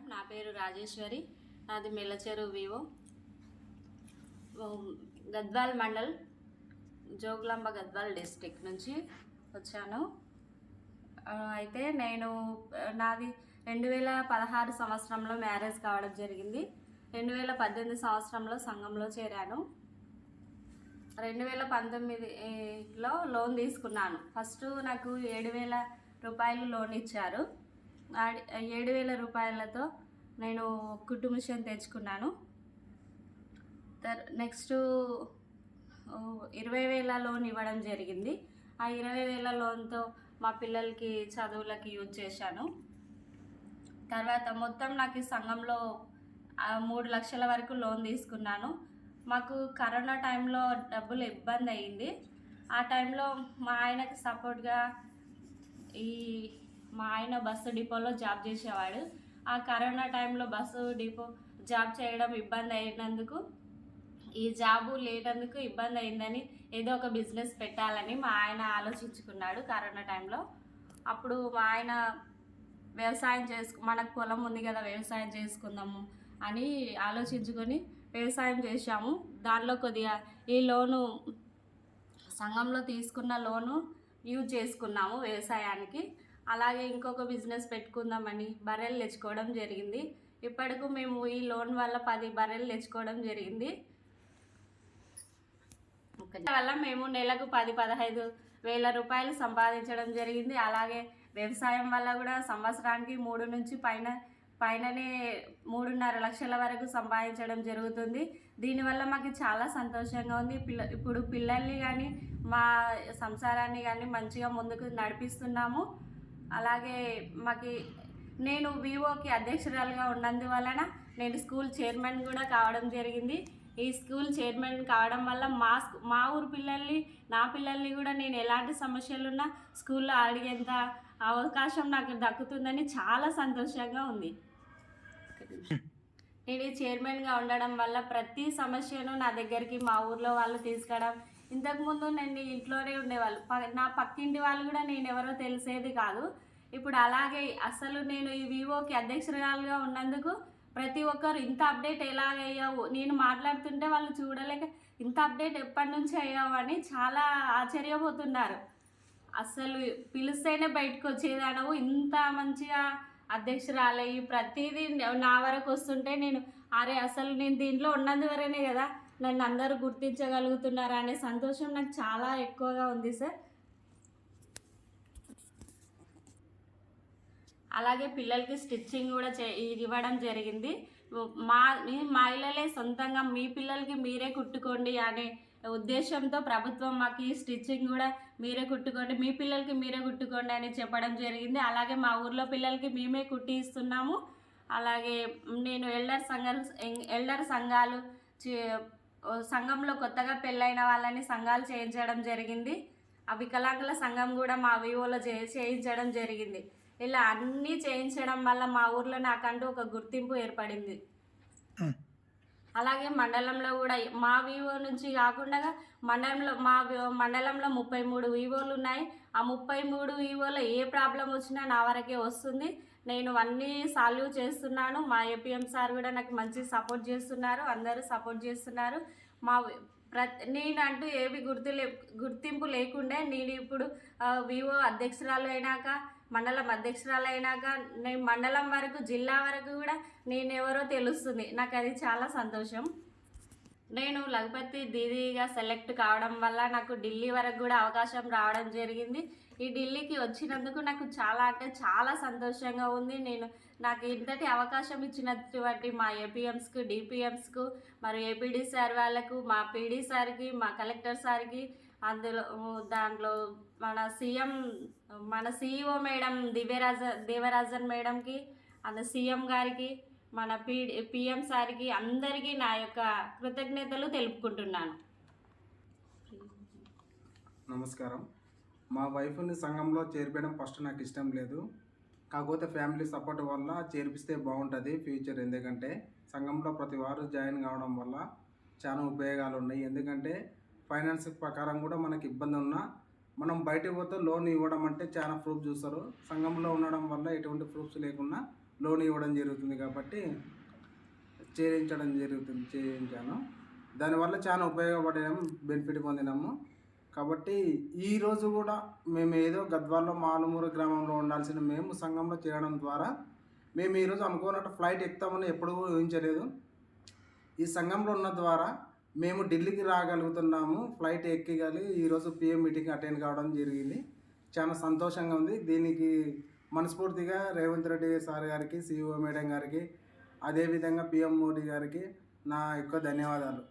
నమస్కారం. నా పేరు రాజేశ్వరి. నాది మెల్లచెరు వివో, గద్వాల్ మండల్, జోగులాంబ గద్వాల్ డిస్టిక్ నుంచి వచ్చాను. అయితే నాది 2016 సంవత్సరంలో మ్యారేజ్ కావడం జరిగింది. 2018 సంవత్సరంలో సంఘంలో చేరాను. 2019లో లోన్ తీసుకున్నాను. ఫస్ట్ నాకు 7,000 రూపాయలు లోన్ ఇచ్చారు. 7,000 రూపాయలతో నేను కుట్టు మిషన్ తెచ్చుకున్నాను. నెక్స్ట్ 20,000 లోన్ ఇవ్వడం జరిగింది. ఆ 20,000 లోన్తో మా పిల్లలకి చదువులకి యూజ్ చేశాను. తర్వాత మొత్తం నాకు ఈ సంఘంలో 3 లక్షల వరకు లోన్ తీసుకున్నాను. మాకు కరోనా టైంలో డబ్బులు ఇబ్బంది అయ్యింది. ఆ టైంలో మా ఆయనకి సపోర్ట్గా మా ఆయన బస్సు డిపోలో జాబ్ చేసేవాడు. ఆ కరోనా టైంలో బస్సు డిపో జాబ్ చేయడం ఇబ్బంది అయినందుకు, ఈ జాబు లేనందుకు ఇబ్బంది అయిందని ఏదో ఒక బిజినెస్ పెట్టాలని మా ఆయన ఆలోచించుకున్నాడు కరోనా టైంలో. అప్పుడు మా ఆయన వ్యవసాయం మనకు పొలం ఉంది కదా, వ్యవసాయం చేసుకుందాము అని ఆలోచించుకొని వ్యవసాయం చేశాము. దానిలో కొద్దిగా ఈ లోను, సంఘంలో తీసుకున్న లోను యూజ్ చేసుకున్నాము వ్యవసాయానికి. అలాగే ఇంకొక బిజినెస్ పెట్టుకుందామని బర్రెలు తెచ్చుకోవడం జరిగింది. ఇప్పటికు మేము ఈ లోన్ వల్ల 10 బర్రెలు తెచ్చుకోవడం జరిగింది. వల్ల మేము నెలకు 10-15 వేల రూపాయలు సంపాదించడం జరిగింది. అలాగే వ్యవసాయం వల్ల కూడా సంవత్సరానికి 3 నుంచి పైననే 3.5 లక్షల వరకు సంపాదించడం జరుగుతుంది. దీనివల్ల మాకు చాలా సంతోషంగా ఉంది. ఇప్పుడు పిల్లల్ని కానీ మా సంసారాన్ని కానీ మంచిగా ముందుకు నడిపిస్తున్నాము. అలాగే నేను వివోకి అధ్యక్షురాలుగా ఉన్నందువలన నేను స్కూల్ చైర్మన్ కూడా కావడం జరిగింది. ఈ స్కూల్ చైర్మన్ కావడం వల్ల మా ఊరు నా పిల్లల్ని కూడా నేను ఎలాంటి సమస్యలున్నా స్కూల్లో అడిగేంత అవకాశం నాకు దక్కుతుందని చాలా సంతోషంగా ఉంది. నేను ఈ చైర్మన్గా ఉండడం వల్ల ప్రతి సమస్యను నా దగ్గరికి మా ఊర్లో వాళ్ళు తీసుకురావడం. ఇంతకుముందు నేను ఇంట్లోనే ఉండేవాళ్ళు, నా పక్కింటి వాళ్ళు కూడా నేను ఎవరో తెలిసేది కాదు. ఇప్పుడు అలాగే అసలు నేను ఈ వివోకి అధ్యక్షురాలుగా ఉన్నందుకు ప్రతి ఒక్కరు ఇంత అప్డేట్ ఎలాగయ్యావు, నేను మాట్లాడుతుంటే వాళ్ళు చూడలేక ఇంత అప్డేట్ ఎప్పటి నుంచి అయ్యావు అని చాలా ఆశ్చర్యపోతున్నారు. అసలు పిలిస్తేనే బయటకు వచ్చేదానవు, ఇంత మంచిగా అధ్యక్షురాలయ్యి ప్రతిదీ నా వరకు వస్తుంటే అసలు నేను దీంట్లో ఉన్నందువరనే కదా నన్ను అందరూ గుర్తించగలుగుతున్నారు అనే సంతోషం నాకు చాలా ఎక్కువగా ఉంది సార్. అలాగే పిల్లలకి స్టిచ్చింగ్ కూడా ఇవ్వడం జరిగింది. మహిళలే సొంతంగా మీ పిల్లలకి మీరే కుట్టుకోండి అనే ఉద్దేశంతో ప్రభుత్వం మాకు ఈ స్టిచ్చింగ్ కూడా మీరే కుట్టుకోండి, మీ పిల్లలకి మీరే కుట్టుకోండి అని చెప్పడం జరిగింది. అలాగే మా ఊర్లో పిల్లలకి మేమే కుట్టి ఇస్తున్నాము. అలాగే నేను ఎల్డర్ సంఘాలు సంఘంలో కొత్తగా పెళ్ళైన వాళ్ళని సంఘాలు చేయించడం జరిగింది. ఆ వికలాంగుల సంఘం కూడా మా వివోలో చేయించడం జరిగింది. ఇలా అన్నీ చేయించడం వల్ల మా ఊర్లో నాకంటూ ఒక గుర్తింపు ఏర్పడింది. అలాగే మండలంలో కూడా మా వివో నుంచి కాకుండా మండలంలో 33 వివోలు ఉన్నాయి. ఆ 33 వివోలో ఏ ప్రాబ్లం వచ్చినా నా వరకే వస్తుంది. నేను అన్నీ సాల్వ్ చేస్తున్నాను. మా ఏపీఎం సార్ కూడా నాకు మంచి సపోర్ట్ చేస్తున్నారు, అందరూ సపోర్ట్ చేస్తున్నారు. నేనంటూ ఏవి గుర్తింపు లేకుండే నేను ఇప్పుడు వివో అధ్యక్షురాలు అయినాక, మండలం అధ్యక్షురాలు అయినాక, నేను మండలం వరకు, జిల్లా వరకు కూడా నేనెవరో తెలుస్తుంది. నాకు అది చాలా సంతోషం. నేను లఘుపతి దీదీగా సెలెక్ట్ కావడం వల్ల నాకు ఢిల్లీ వరకు కూడా అవకాశం రావడం జరిగింది. ఈ ఢిల్లీకి వచ్చినందుకు నాకు చాలా అంటే చాలా సంతోషంగా ఉంది. నాకు ఇంతటి అవకాశం ఇచ్చినటువంటి మా ఏపీఎంస్కు, డిపిఎంస్కు, మరి ఏపీడీ సార్ వాళ్ళకు, మా పీడీ సార్కి, మా కలెక్టర్ సార్కి, దాంట్లో మన సిఇఓ మేడం దేవరాజన్ మేడంకి, సీఎం గారికి, మన పిఎం సార్కి, అందరికీ నా యొక్క కృతజ్ఞతలు తెలుపుకుంటున్నాను. నమస్కారం. మా వైఫ్ని సంఘంలో చేర్పడం ఫస్ట్ నాకు ఇష్టం లేదు. కాకపోతే ఫ్యామిలీ సపోర్ట్ వల్ల చేర్పిస్తే బాగుంటుంది ఫ్యూచర్. ఎందుకంటే సంఘంలో ప్రతి వారు జాయిన్ కావడం వల్ల చాలా ఉపయోగాలు ఉన్నాయి. ఎందుకంటే ఫైనాన్స్ ప్రకారం కూడా మనకి ఇబ్బంది ఉన్నా మనం బయటకు పోతే లోన్ ఇవ్వడం అంటే చాలా ప్రూఫ్ చూస్తారు. సంఘంలో ఉండడం వల్ల ఎటువంటి ప్రూఫ్స్ లేకుండా లోన్ ఇవ్వడం జరుగుతుంది కాబట్టి చేయించాను. దానివల్ల చాలా ఉపయోగపడినాము, బెనిఫిట్ పొందినాము. కాబట్టి ఈరోజు కూడా మేము ఏదో గద్వాల్లో మాలుమూరు గ్రామంలో ఉండాల్సిన మేము సంఘంలో చేరడం ద్వారా మేము ఈరోజు అనుకున్నట్టు ఫ్లైట్ ఎక్కుతామని ఎప్పుడూ ఊహించలేదు. ఈ సంఘంలో ఉన్న ద్వారా మేము ఢిల్లీకి రాగలుగుతున్నాము, ఫ్లైట్ ఎక్కగలి ఈరోజు పిఎం మీటింగ్ అటెండ్ కావడం జరిగింది. చాలా సంతోషంగా ఉంది. దీనికి మనస్ఫూర్తిగా రేవంత్ రెడ్డి సార్ గారికి, సిఇఓ మేడం గారికి, అదేవిధంగా పిఎం మోడీ గారికి నా యొక్క ధన్యవాదాలు.